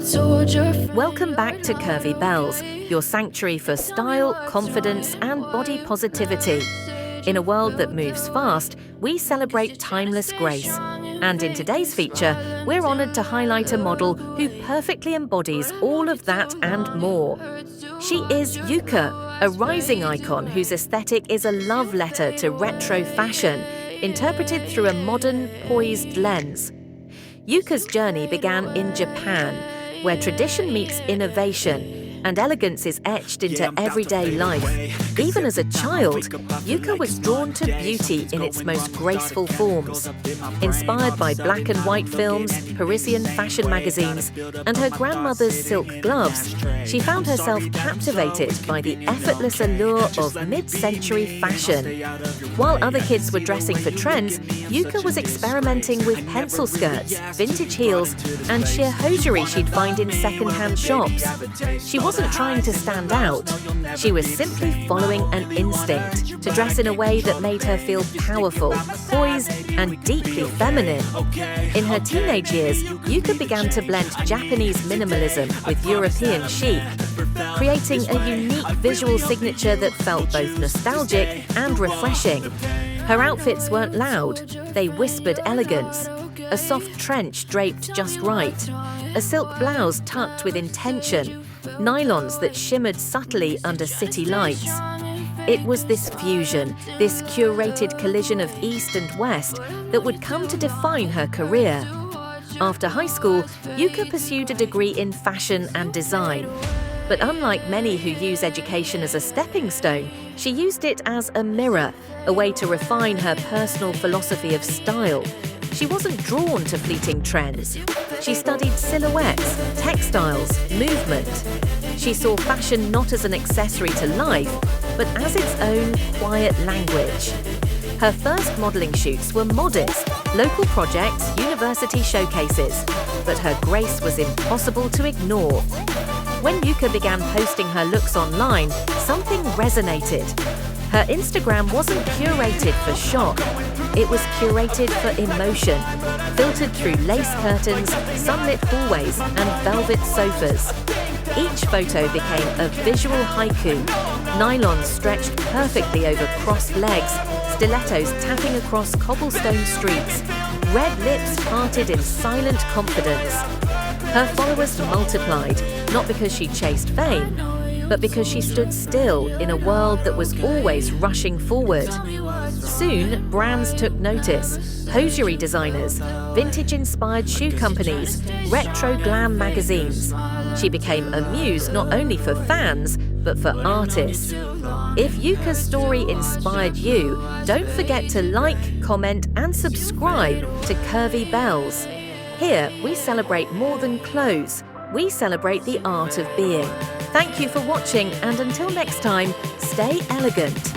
Welcome back to Curvy Bells, your sanctuary for style, confidence, and body positivity. In a world that moves fast, we celebrate timeless grace. And in today's feature, we're honoured to highlight a model who perfectly embodies all of that and more. She is Yuka, a rising icon whose aesthetic is a love letter to retro fashion, interpreted through a modern, poised lens. Yuka's journey began in Japan, where tradition meets innovation and elegance is etched into everyday life. Even as a child, Yuka was drawn to beauty in its most graceful forms. Inspired by black and white films, Parisian fashion magazines, and her grandmother's silk gloves, she found herself captivated by the effortless allure of mid-century fashion. While other kids were dressing for trends, Yuka was experimenting with pencil skirts, vintage heels, and sheer hosiery she'd find in second-hand shops. She wasn't trying to stand out. She was simply following an instinct to dress in a way that made her feel powerful, poised, and deeply feminine. In her teenage years, Yuka began to blend Japanese minimalism with European chic, creating a unique visual signature that felt both nostalgic and refreshing. Her outfits weren't loud, they whispered elegance. A soft trench draped just right, a silk blouse tucked with intention, nylons that shimmered subtly under city lights. It was this fusion, this curated collision of East and West that would come to define her career. After high school, Yuka pursued a degree in fashion and design. But unlike many who use education as a stepping stone, she used it as a mirror, a way to refine her personal philosophy of style. She wasn't drawn to fleeting trends. She studied silhouettes, textiles, movement. She saw fashion not as an accessory to life, but as its own quiet language. Her first modelling shoots were modest, local projects, university showcases, but her grace was impossible to ignore. When Yuka began posting her looks online, something resonated. Her Instagram wasn't curated for shock. It was curated for emotion, filtered through lace curtains, sunlit hallways, and velvet sofas. Each photo became a visual haiku. Nylon stretched perfectly over crossed legs, stilettos tapping across cobblestone streets, red lips parted in silent confidence. Her followers multiplied, not because she chased fame, but because she stood still in a world that was always rushing forward. Soon, brands took notice. Hosiery designers, vintage-inspired shoe companies, retro glam magazines. She became a muse not only for fans, but for artists. If Yuka's story inspired you, don't forget to like, comment, and subscribe to Curvy Bells. Here, we celebrate more than clothes. We celebrate the art of being. Thank you for watching, and until next time, stay elegant.